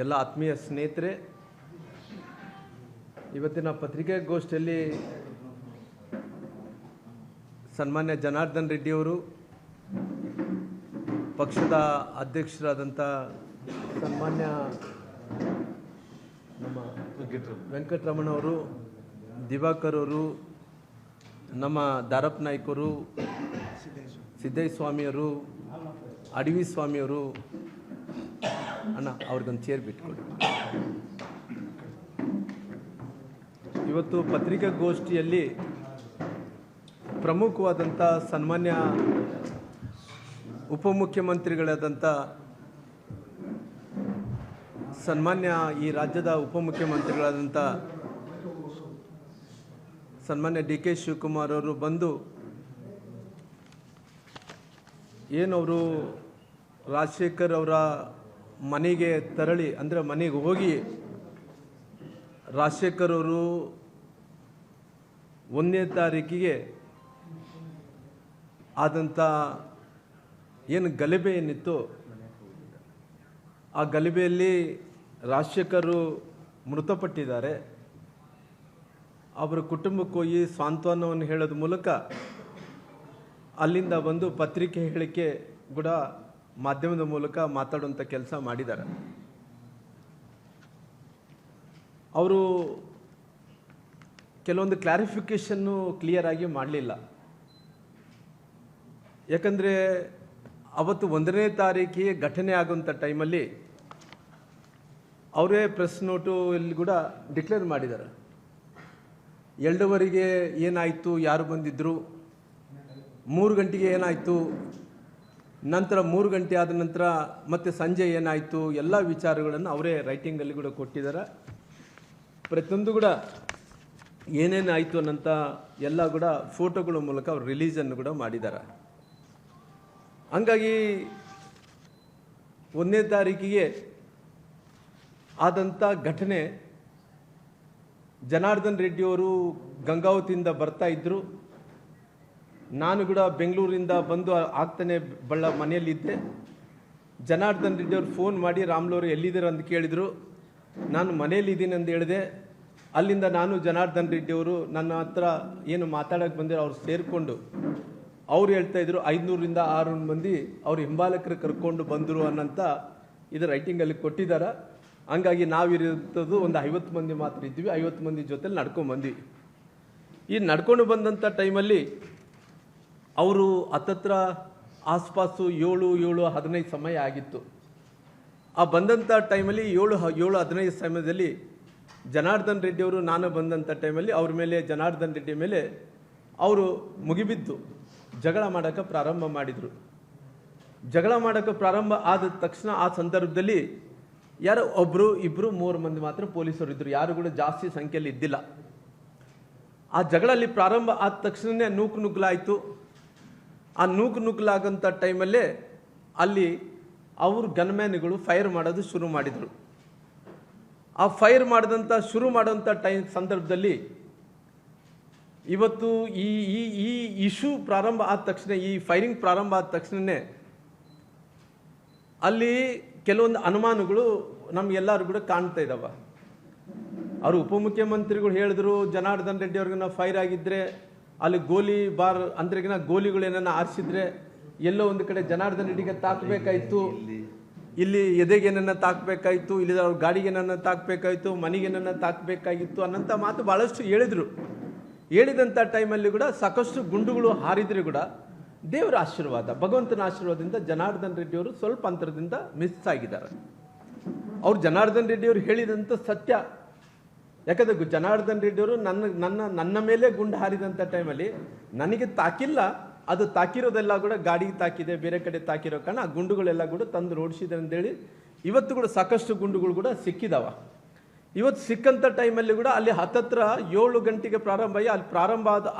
ಎಲ್ಲ ಆತ್ಮೀಯ ಸ್ನೇಹಿತರೆ, ಇವತ್ತಿನ ಪತ್ರಿಕಾಗೋಷ್ಠಿಯಲ್ಲಿ ಸನ್ಮಾನ್ಯ ಜನಾರ್ದನ್ ರೆಡ್ಡಿಯವರು, ಪಕ್ಷದ ಅಧ್ಯಕ್ಷರಾದಂಥ ಸನ್ಮಾನ್ಯ ನಮ್ಮ ವೆಂಕಟರಮಣವರು, ದಿವಾಕರ್ ಅವರು, ನಮ್ಮ ದಾರಪ್ಪ ನಾಯ್ಕರು, ಸಿದ್ದಯ್ಯ ಸ್ವಾಮಿಯವರು, ಅಡವಿ ಸ್ವಾಮಿಯವರು, ಅಣ್ಣ ಅವ್ರಿಗೊಂದು ಚೇರ್ ಬಿಟ್ಕೊಡಿ. ಇವತ್ತು ಪತ್ರಿಕಾಗೋಷ್ಠಿಯಲ್ಲಿ ಪ್ರಮುಖವಾದಂಥ ಸನ್ಮಾನ್ಯ ಉಪಮುಖ್ಯಮಂತ್ರಿಗಳಾದಂಥ ಸನ್ಮಾನ್ಯ ಈ ರಾಜ್ಯದ ಉಪಮುಖ್ಯಮಂತ್ರಿಗಳಾದಂಥ ಸನ್ಮಾನ್ಯ ಡಿ ಕೆ ಶಿವಕುಮಾರ್ ಅವರು ಬಂದು ಏನವರು ರಾಜಶೇಖರ್ ಅವರ ಮನೆಗೆ ತೆರಳಿ, ಅಂದರೆ ಮನೆಗೆ ಹೋಗಿ ರಾಜಶೇಖರ್ ಅವರು 1ನೇ ತಾರೀಕಿಗೆ ಆದಂಥ ಏನು ಗಲಭೆ ಏನಿತ್ತು, ಆ ಗಲಭೆಯಲ್ಲಿ ರಾಜಶೇಖರು ಮೃತಪಟ್ಟಿದ್ದಾರೆ. ಅವರ ಕುಟುಂಬಕ್ಕೆ ಹೋಗಿ ಸಾಂತ್ವನವನ್ನು ಹೇಳೋದ ಮೂಲಕ ಅಲ್ಲಿಂದ ಬಂದು ಪತ್ರಿಕೆ ಹೇಳಿಕೆ ಕೂಡ ಮಾಧ್ಯಮದ ಮೂಲಕ ಮಾತಾಡುವಂಥ ಕೆಲಸ ಮಾಡಿದ್ದಾರೆ. ಅವರು ಕೆಲವೊಂದು ಕ್ಲಾರಿಫಿಕೇಷನ್ನು ಕ್ಲಿಯರ್ ಆಗಿ ಮಾಡಲಿಲ್ಲ. ಯಾಕಂದರೆ ಅವತ್ತು 1ನೇ ತಾರೀಕಿಗೆ ಘಟನೆ ಆಗುವಂಥ ಟೈಮಲ್ಲಿ ಅವರೇ ಪ್ರೆಸ್ ನೋಟು ಇಲ್ಲಿ ಕೂಡ ಡಿಕ್ಲೇರ್ ಮಾಡಿದ್ದಾರೆ. 2:15ಗೆ ಏನಾಯಿತು, ಯಾರು ಬಂದಿದ್ದರು, 3 ಗಂಟೆಗೆ ಏನಾಯಿತು, ನಂತರ 3 ಗಂಟೆ ಆದ ನಂತರ ಮತ್ತೆ ಸಂಜೆ ಏನಾಯಿತು, ಎಲ್ಲ ವಿಚಾರಗಳನ್ನು ಅವರೇ ರೈಟಿಂಗಲ್ಲಿ ಕೂಡ ಕೊಟ್ಟಿದ್ದಾರೆ. ಪ್ರತಿಯೊಂದು ಕೂಡ ಏನೇನಾಯಿತು ಅನ್ನೋಂಥ ಎಲ್ಲ ಕೂಡ ಫೋಟೋಗಳ ಮೂಲಕ ಅವರು ರಿಲೀಸನ್ನು ಕೂಡ ಮಾಡಿದ್ದಾರೆ. ಹಂಗಾಗಿ 1ನೇ ತಾರೀಕಿಗೆ ಆದಂಥ ಘಟನೆ, ಜನಾರ್ದನ್ ರೆಡ್ಡಿಯವರು ಗಂಗಾವತಿಯಿಂದ ಬರ್ತಾ ಇದ್ದರು. ನಾನು ಕೂಡ ಬೆಂಗಳೂರಿಂದ ಬಂದು ಆಗ್ತಾನೆ ಮನೆಯಲ್ಲಿದ್ದೆ. ಜನಾರ್ದನ್ ರೆಡ್ಡಿಯವರು ಫೋನ್ ಮಾಡಿ ರಾಮ್ಲವರು ಎಲ್ಲಿದ್ದೀರ ಅಂತ ಕೇಳಿದರು. ನಾನು ಮನೆಯಲ್ಲಿದ್ದೀನಿ ಅಂತ ಹೇಳಿದೆ. ಅಲ್ಲಿಂದ ನಾನು ಜನಾರ್ದನ್ ರೆಡ್ಡಿಯವರು ನನ್ನ ಹತ್ರ ಏನು ಮಾತಾಡೋಕ್ಕೆ ಬಂದಿರೋ ಅವ್ರು ಸೇರಿಕೊಂಡು ಅವ್ರು ಹೇಳ್ತಾಯಿದ್ರು 500ರಿಂದ 600 ಮಂದಿ ಅವ್ರ ಹಿಂಬಾಲಕರು ಕರ್ಕೊಂಡು ಬಂದರು ಅನ್ನೋಂಥ ಇದು ರೈಟಿಂಗಲ್ಲಿ ಕೊಟ್ಟಿದ್ದಾರೆ. ಹಂಗಾಗಿ ನಾವಿರೋದು ಒಂದು 50 ಮಂದಿ ಮಾತ್ರ ಇದ್ವಿ. 50 ಮಂದಿ ಜೊತೆಲಿ ನಡ್ಕೊಂಡ್ಬಂದ್ವಿ. ಈ ನಡ್ಕೊಂಡು ಬಂದಂಥ ಟೈಮಲ್ಲಿ ಅವರು ಹತ್ತತ್ರ ಆಸ್ಪಾಸು 7:15 ಸಮಯ ಆಗಿತ್ತು. ಆ ಬಂದಂಥ ಟೈಮಲ್ಲಿ 7:15 ಸಮಯದಲ್ಲಿ ಜನಾರ್ದನ್ ರೆಡ್ಡಿಯವರು ನಾನು ಬಂದಂಥ ಟೈಮಲ್ಲಿ ಅವ್ರ ಮೇಲೆ, ಜನಾರ್ದನ್ ರೆಡ್ಡಿ ಮೇಲೆ ಅವರು ಮುಗಿಬಿದ್ದು ಜಗಳ ಮಾಡೋಕ್ಕೆ ಪ್ರಾರಂಭ ಮಾಡಿದರು. ಜಗಳ ಮಾಡೋಕ್ಕೆ ಪ್ರಾರಂಭ ಆದ ತಕ್ಷಣ ಆ ಸಂದರ್ಭದಲ್ಲಿ ಯಾರೋ 1, 2, 3 ಮಂದಿ ಮಾತ್ರ ಪೊಲೀಸರು ಇದ್ದರು. ಯಾರು ಕೂಡ ಜಾಸ್ತಿ ಸಂಖ್ಯೆಯಲ್ಲಿ ಇದ್ದಿಲ್ಲ. ಆ ಜಗಳಲ್ಲಿ ಪ್ರಾರಂಭ ಆದ ತಕ್ಷಣವೇ ನೂಕುನುಗ್ಲಾಯಿತು. ಆ ನೂಕುನುಗ್ಲಾಗಂಥ ಟೈಮಲ್ಲೇ ಅಲ್ಲಿ ಅವ್ರ ಗನ್ಮ್ಯಾನ್ಗಳು ಫೈರ್ ಮಾಡೋದು ಶುರು ಮಾಡಿದರು. ಆ ಫೈರ್ ಶುರು ಮಾಡೋಂಥ ಸಂದರ್ಭದಲ್ಲಿ ಇವತ್ತು ಈ ಇಶ್ಯೂ ಪ್ರಾರಂಭ ಆದ ತಕ್ಷಣ, ಈ ಫೈರಿಂಗ್ ಪ್ರಾರಂಭ ಆದ ತಕ್ಷಣವೇ ಅಲ್ಲಿ ಕೆಲವೊಂದು ಅನುಮಾನಗಳು ನಮಗೆಲ್ಲರೂ ಕೂಡ ಕಾಣ್ತಾ ಇದ್ದಾವೆ. ಅವರು ಉಪಮುಖ್ಯಮಂತ್ರಿಗಳು ಹೇಳಿದ್ರು, ಜನಾರ್ದನ್ ರೆಡ್ಡಿ ಅವ್ರಿಗಿನ ಫೈರ್ ಆಗಿದ್ದರೆ ಅಲ್ಲಿ ಗೋಲಿ ಬಾರ್ ಅಂದ್ರೆಗಿನ ಗೋಲಿಗಳೇನ ಆರಿಸಿದ್ರೆ ಎಲ್ಲೋ ಒಂದು ಕಡೆ ಜನಾರ್ದನ್ ರೆಡ್ಡಿಗೆ ತಾಕಬೇಕಾಯಿತು, ಇಲ್ಲಿ ಎದೆಗೇನನ್ನ ತಾಕಬೇಕಾಯಿತು, ಇಲ್ಲಿ ಅವ್ರ ಗಾಡಿಗೇನನ್ನ ತಾಕಬೇಕಾಯಿತು, ಮನೆಗೇನನ್ನ ತಾಕಬೇಕಾಗಿತ್ತು ಅನ್ನೋಂಥ ಮಾತು ಭಾಳಷ್ಟು ಹೇಳಿದರು. ಹೇಳಿದಂಥ ಟೈಮಲ್ಲಿ ಕೂಡ ಸಾಕಷ್ಟು ಗುಂಡುಗಳು ಹಾರಿದ್ರೆ ಕೂಡ ದೇವರ ಆಶೀರ್ವಾದ, ಭಗವಂತನ ಆಶೀರ್ವಾದದಿಂದ ಜನಾರ್ದನ್ ರೆಡ್ಡಿಯವರು ಸ್ವಲ್ಪ ಅಂತರದಿಂದ ಮಿಸ್ ಆಗಿದ್ದಾರೆ. ಅವ್ರು ಜನಾರ್ದನ್ ರೆಡ್ಡಿಯವರು ಹೇಳಿದಂಥ ಸತ್ಯ. ಯಾಕಂದರೆ ಜನಾರ್ದನ್ ರೆಡ್ಡಿಯವರು ನನ್ನ ಮೇಲೆ ಗುಂಡು ಹಾರಿದಂಥ ಟೈಮಲ್ಲಿ ನನಗೆ ತಾಕಿಲ್ಲ, ಅದು ತಾಕಿರೋದೆಲ್ಲ ಕೂಡ ಗಾಡಿಗೆ ತಾಕಿದೆ, ಬೇರೆ ಕಡೆ ತಾಕಿರೋ ಕಾರಣ ಆ ಗುಂಡುಗಳೆಲ್ಲ ಕೂಡ ತಂದು ಓಡಿಸಿದೆ ಅಂತೇಳಿ ಇವತ್ತು ಕೂಡ ಸಾಕಷ್ಟು ಗುಂಡುಗಳು ಕೂಡ ಸಿಕ್ಕಿದಾವ. ಇವತ್ತು ಸಿಕ್ಕಂಥ ಟೈಮಲ್ಲಿ ಕೂಡ ಅಲ್ಲಿ ಹತ್ತತ್ರ 7 ಗಂಟೆಗೆ ಪ್ರಾರಂಭ ಆಗಿ ಅಲ್ಲಿ ಪ್ರಾರಂಭ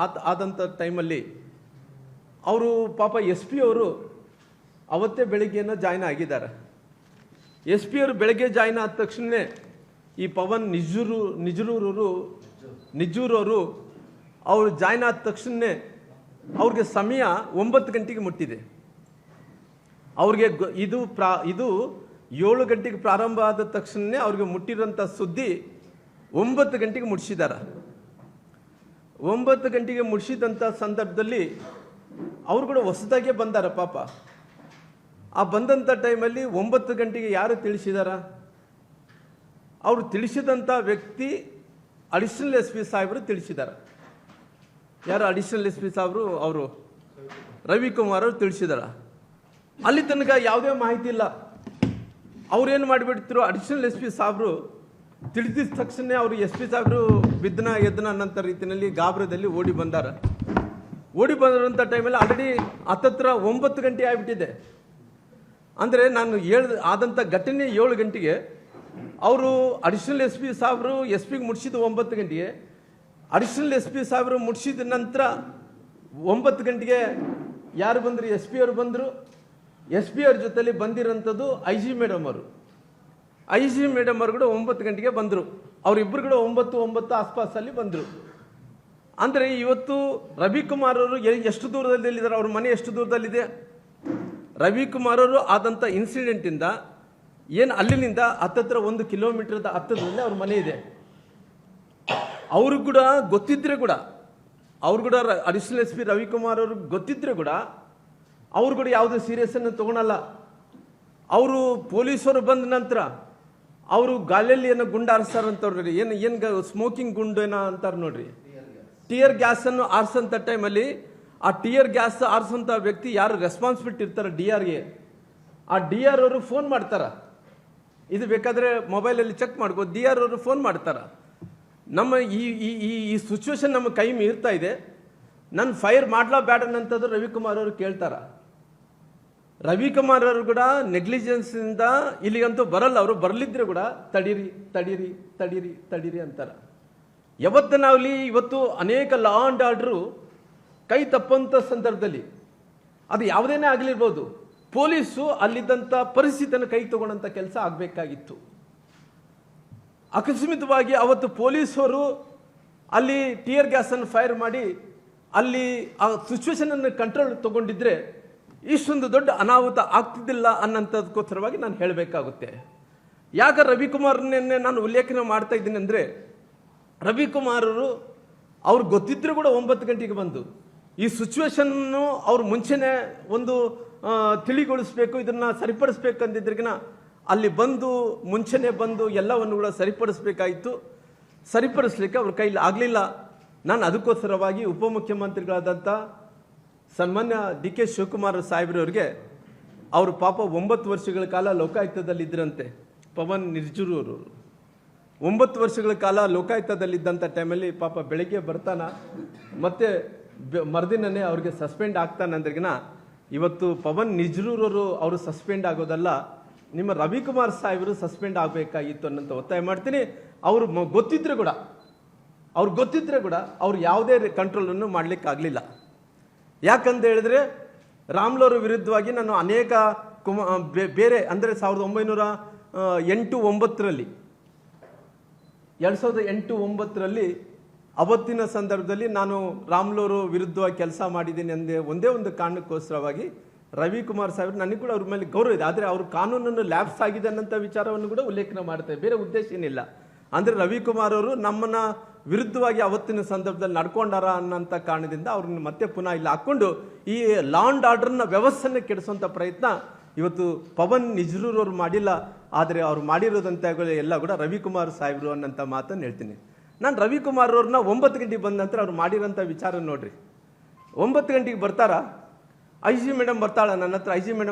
ಆದಂಥ ಟೈಮಲ್ಲಿ ಅವರು ಪಾಪ SP ಅವರು ಅವತ್ತೇ ಬೆಳಿಗ್ಗೆನ ಜಾಯ್ನ್ ಆಗಿದ್ದಾರೆ. SP ಅವರು ಬೆಳಗ್ಗೆ ಜಾಯ್ನ್ ಆದ ತಕ್ಷಣ ಈ ಪವನ್ ನಿಜ್ಜೂರವರು ಅವರು ಜಾಯ್ನ್ ಆದ ತಕ್ಷಣ ಅವ್ರಿಗೆ ಸಮಯ 9 ಗಂಟೆಗೆ ಮುಟ್ಟಿದೆ. ಅವ್ರಿಗೆ ಇದು 7 ಗಂಟೆಗೆ ಪ್ರಾರಂಭ ಆದ ತಕ್ಷಣವೇ ಅವ್ರಿಗೆ ಮುಟ್ಟಿರೋಂಥ ಸುದ್ದಿ 9 ಗಂಟೆಗೆ ಮುಟ್ಟಿಸಿದ್ದಾರೆ. 9 ಗಂಟೆಗೆ ಮುಟ್ಟಿಸಿದಂಥ ಸಂದರ್ಭದಲ್ಲಿ ಅವರು ಕೂಡ ಹೊಸದಾಗೆ ಬಂದಾರ ಪಾಪ. ಆ ಬಂದಂಥ ಟೈಮಲ್ಲಿ 9 ಗಂಟೆಗೆ ಯಾರು ತಿಳಿಸಿದಾರ? ಅವರು ತಿಳಿಸಿದಂಥ ವ್ಯಕ್ತಿ ಅಡಿಷನಲ್ ಎಸ್ ಪಿ ಸಾಹೇಬರು ತಿಳಿಸಿದ್ದಾರೆ. ಯಾರು ಅಡಿಷನಲ್ ಎಸ್ ಪಿ ಸಾಹೇಬರು? ಅವರು ರವಿಕುಮಾರ್ ಅವರು ತಿಳಿಸಿದಾರ. ಅಲ್ಲಿ ತನಕ ಯಾವುದೇ ಮಾಹಿತಿ ಇಲ್ಲ. ಅವ್ರೇನು ಮಾಡಿಬಿಡ್ತಿರು, ಅಡಿಷನಲ್ ಎಸ್ ಪಿ ಸಾಹೇಬರು ತಿಳಿದಿದ ತಕ್ಷಣ ಅವರು ಎಸ್ ಪಿ ಸಾಹೇಬರು ಬಿದ್ದನ ಎದ್ದನ ಅನ್ನೋಂಥ ರೀತಿಯಲ್ಲಿ ಗಾಬರದಲ್ಲಿ ಓಡಿ ಬಂದಾರ. ಓಡಿ ಬಂದಿರೋಂಥ ಟೈಮಲ್ಲಿ ಆಲ್ರೆಡಿ ಹತ್ತತ್ರ 9 ಗಂಟೆ ಆಗಿಬಿಟ್ಟಿದೆ. ಅಂದರೆ ನಾನು ಆದಂಥ ಘಟನೆ 7 ಗಂಟೆಗೆ, ಅವರು ಅಡಿಷನಲ್ ಎಸ್ ಪಿ ಸಾಹೇಬರು ಎಸ್ ಪಿಗೆ ಮುಟ್ಟಿಸಿದ್ದು 9 ಗಂಟೆಗೆ, ಅಡಿಷನಲ್ ಎಸ್ ಪಿ ಸಾಹೇಬರು ಮುಟ್ಟಿಸಿದ ನಂತರ 9 ಗಂಟೆಗೆ ಯಾರು ಬಂದರು? ಎಸ್ ಪಿ ಅವರು ಬಂದರು. ಎಸ್ ಪಿ ಅವ್ರ ಜೊತೆಲಿ ಬಂದಿರೋಂಥದ್ದು ಐ ಜಿ ಮೇಡಮ್ ಅವರು. ಐ ಜಿ ಮೇಡಮ್ ಅವರು ಕೂಡ 9 ಗಂಟೆಗೆ ಬಂದರು. ಅವರಿಬ್ಬರು ಕೂಡ 9 ಆಸ್ಪಾಸಲ್ಲಿ ಬಂದರು. ಅಂದರೆ ಇವತ್ತು ರವಿಕುಮಾರ್ ಅವರು ಎಷ್ಟು ದೂರದಲ್ಲಿದ್ದಾರೆ? ಅವ್ರ ಮನೆ ಎಷ್ಟು ದೂರದಲ್ಲಿದೆ? ರವಿಕುಮಾರ್ ಅವರು ಆದಂಥ ಇನ್ಸಿಡೆಂಟಿಂದ ಏನು ಅಲ್ಲಿನಿಂದ ಹತ್ತತ್ರ 1 ಕಿಲೋಮೀಟರ್ದ ಹತ್ತದಲ್ಲಿ ಅವ್ರ ಮನೆ ಇದೆ. ಅವ್ರಿಗೆ ಕೂಡ ಗೊತ್ತಿದ್ರೆ ಕೂಡ, ಅವ್ರು ಕೂಡ ಅಡಿಷನಲ್ ಎಸ್ ಪಿ ರವಿಕುಮಾರ್ ಅವ್ರಿಗೆ ಗೊತ್ತಿದ್ರೆ ಕೂಡ ಅವ್ರು ಕೂಡ ಯಾವುದೇ ಸೀರಿಯಸ್ ಅನ್ನು ತಗೊಳಲ್ಲ. ಅವರು ಪೊಲೀಸರು ಬಂದ ನಂತರ ಅವರು ಗಾಳಿಯಲ್ಲಿ ಏನೋ ಗುಂಡು ಆರಿಸ್ತಾರಂತವ್ರಿ, ಏನು ಸ್ಮೋಕಿಂಗ್ ಗುಂಡು ಏನೋ ಅಂತಾರೆ ನೋಡ್ರಿ, ಟಿಯರ್ ಗ್ಯಾಸನ್ನು ಆರಿಸೋಂಥ ಟೈಮಲ್ಲಿ ಆ ಟಿಯರ್ ಗ್ಯಾಸ್ ಆರಿಸೋಂಥ ವ್ಯಕ್ತಿ ಯಾರು ರೆಸ್ಪಾನ್ಸಿಬಿಲಿಟಿ ಇರ್ತಾರೆ DRಗೆ, ಆ DR ಅವರು ಫೋನ್ ಮಾಡ್ತಾರ. ಇದು ಬೇಕಾದರೆ ಮೊಬೈಲಲ್ಲಿ ಚೆಕ್ ಮಾಡ್ಬೋದು. DR ಅವರು ಫೋನ್ ಮಾಡ್ತಾರ, ನಮ್ಮ ಈ ಸಿಚುವೇಶನ್ ನಮ್ಮ ಕೈ ಮೀರ್ತಾ ಇದೆ, ನಾನು ಫೈರ್ ಮಾಡ್ಲಾ ಬೇಡ ಅನ್ನೋಂಥದ್ದು ರವಿಕುಮಾರ್ ಅವರು ಕೇಳ್ತಾರ. ರವಿಕುಮಾರ್ ಅವರು ಕೂಡ ನೆಗ್ಲಿಜೆನ್ಸಿಂದ ಇಲ್ಲಿಗಂತೂ ಬರಲ್ಲ. ಅವರು ಬರಲಿದ್ರೆ ಕೂಡ ತಡೀರಿ ತಡೀರಿ ತಡೀರಿ ತಡೀರಿ ಅಂತಾರ. ಯಾವತ್ತನಾಗಲಿ ಇವತ್ತು ಅನೇಕ ಲಾ ಆ್ಯಂಡ್ ಆರ್ಡ್ರು ಕೈ ತಪ್ಪಂಥ ಸಂದರ್ಭದಲ್ಲಿ, ಅದು ಯಾವುದೇನೇ ಆಗಲಿರ್ಬೋದು, ಪೊಲೀಸು ಅಲ್ಲಿದ್ದಂಥ ಪರಿಸ್ಥಿತಿಯನ್ನು ಕೈ ತಗೊಂಡಂಥ ಕೆಲಸ ಆಗಬೇಕಾಗಿತ್ತು. ಅಕಸ್ಮಿತವಾಗಿ ಅವತ್ತು ಪೊಲೀಸರು ಅಲ್ಲಿ ಟಿಯರ್ ಗ್ಯಾಸನ್ನು ಫೈರ್ ಮಾಡಿ ಅಲ್ಲಿ ಆ ಸಿಚುವೇಶನನ್ನು ಕಂಟ್ರೋಲ್ ತಗೊಂಡಿದ್ರೆ ಇಷ್ಟೊಂದು ದೊಡ್ಡ ಅನಾಹುತ ಆಗ್ತಿದ್ದಿಲ್ಲ ಅನ್ನೋಂಥದಕ್ಕೋಸ್ಕರವಾಗಿ ನಾನು ಹೇಳಬೇಕಾಗುತ್ತೆ. ಯಾಕೆ ರವಿಕುಮಾರ್ನೇ ನಾನು ಉಲ್ಲೇಖನ ಮಾಡ್ತಾ ಇದ್ದೀನಿ ಅಂದರೆ, ರವಿಕುಮಾರರು ಅವ್ರು ಗೊತ್ತಿದ್ರೂ ಕೂಡ 9 ಗಂಟೆಗೆ ಬಂದು ಈ ಸಿಚುವೇಶನ್ನು ಅವ್ರು ಮುಂಚೆನೇ ಒಂದು ತಿಳಿಗೊಳಿಸ್ಬೇಕು, ಇದನ್ನು ಸರಿಪಡಿಸ್ಬೇಕು ಅಂದಿದ್ರಿಗಿನ ಅಲ್ಲಿ ಬಂದು ಮುಂಚೆನೇ ಬಂದು ಎಲ್ಲವನ್ನು ಕೂಡ ಸರಿಪಡಿಸ್ಬೇಕಾಯಿತು. ಸರಿಪಡಿಸ್ಲಿಕ್ಕೆ ಅವ್ರ ಕೈಲಿ ಆಗಲಿಲ್ಲ. ನಾನು ಅದಕ್ಕೋಸ್ಕರವಾಗಿ ಉಪಮುಖ್ಯಮಂತ್ರಿಗಳಾದಂಥ ಸನ್ಮಾನ್ಯ DK ಶಿವಕುಮಾರ್ ಸಾಹೇಬ್ರವ್ರಿಗೆ, ಅವರು ಪಾಪ 9 ವರ್ಷಗಳ ಕಾಲ ಲೋಕಾಯುಕ್ತದಲ್ಲಿದ್ದರಂತೆ. ಪವನ್ ನಿರ್ಜೂರವರು 9 ವರ್ಷಗಳ ಕಾಲ ಲೋಕಾಯುಕ್ತದಲ್ಲಿದ್ದಂಥ ಟೈಮಲ್ಲಿ ಪಾಪ ಬೆಳಗ್ಗೆ ಬರ್ತಾನ, ಮತ್ತೆ ಮರುದಿನನೇ ಅವ್ರಿಗೆ ಸಸ್ಪೆಂಡ್ ಆಗ್ತಾನಂದ್ರಿಗಿನ ಇವತ್ತು ಪವನ್ ನಿಜ್ರೂರವರು ಅವರು ಸಸ್ಪೆಂಡ್ ಆಗೋದಲ್ಲ, ನಿಮ್ಮ ರವಿಕುಮಾರ್ ಸಾಹೇಬರು ಸಸ್ಪೆಂಡ್ ಆಗಬೇಕಾಗಿತ್ತು ಅನ್ನೋಂಥ ಒತ್ತಾಯ ಮಾಡ್ತೀನಿ. ಅವರು ಗೊತ್ತಿದ್ರೆ ಕೂಡ ಅವ್ರು ಯಾವುದೇ ಕಂಟ್ರೋಲನ್ನು ಮಾಡಲಿಕ್ಕಾಗಲಿಲ್ಲ. ಯಾಕಂತ ಹೇಳಿದ್ರೆ ರಾಮ್ಲೋರ್ ವಿರುದ್ಧವಾಗಿ ನಾನು ಅನೇಕ ಬೇರೆ ಅಂದರೆ 1908-9ರಲ್ಲಿ 2008-9ರಲ್ಲಿ ಅವತ್ತಿನ ಸಂದರ್ಭದಲ್ಲಿ ನಾನು ರಾಮ್ಲೋರು ವಿರುದ್ಧವಾಗಿ ಕೆಲಸ ಮಾಡಿದ್ದೀನಿ ಅಂದೇ ಒಂದೇ ಒಂದು ಕಾರಣಕ್ಕೋಸ್ಕರವಾಗಿ ರವಿಕುಮಾರ್ ಸಾಹೇಬರು ನನಗೆ ಕೂಡ ಅವ್ರ ಮೇಲೆ ಗೌರವ ಇದೆ. ಆದರೆ ಅವ್ರ ಕಾನೂನನ್ನು ಲ್ಯಾಪ್ಸ್ ಆಗಿದೆ ಅನ್ನೋಂಥ ವಿಚಾರವನ್ನು ಕೂಡ ಉಲ್ಲೇಖನ ಮಾಡ್ತಾರೆ, ಬೇರೆ ಉದ್ದೇಶ ಏನಿಲ್ಲ. ಅಂದರೆ ರವಿಕುಮಾರ್ ಅವರು ನಮ್ಮನ್ನ ವಿರುದ್ಧವಾಗಿ ಅವತ್ತಿನ ಸಂದರ್ಭದಲ್ಲಿ ನಡ್ಕೊಂಡಾರ ಅನ್ನೋಂಥ ಕಾರಣದಿಂದ ಅವ್ರನ್ನ ಮತ್ತೆ ಪುನಃ ಇಲ್ಲಿ ಹಾಕ್ಕೊಂಡು ಈ ಲಾ ಆ್ಯಂಡ್ ಆರ್ಡರ್ನ ವ್ಯವಸ್ಥೆನ ಕೆಡಿಸುವಂಥ ಪ್ರಯತ್ನ ಇವತ್ತು ಪವನ್ ನಿಜ್ರೂರವ್ರು ಮಾಡಿಲ್ಲ. ಆದರೆ ಅವ್ರು ಮಾಡಿರೋದಂತ ಎಲ್ಲ ಕೂಡ ರವಿಕುಮಾರ್ ಸಾಹೇಬರು ಅನ್ನೋಂಥ ಮಾತನ್ನು ಹೇಳ್ತೀನಿ. ನಾನು ರವಿಕುಮಾರ್ ಅವ್ರನ್ನ 9 ಗಂಟೆಗೆ ಬಂದ ನಂತರ ಅವ್ರು ಮಾಡಿರೋಂಥ ವಿಚಾರ ನೋಡ್ರಿ. 9 ಗಂಟೆಗೆ ಬರ್ತಾರ, ಐ ಜಿ ಮೇಡಮ್ ಬರ್ತಾಳ ನನ್ನ ಹತ್ರ. I G madam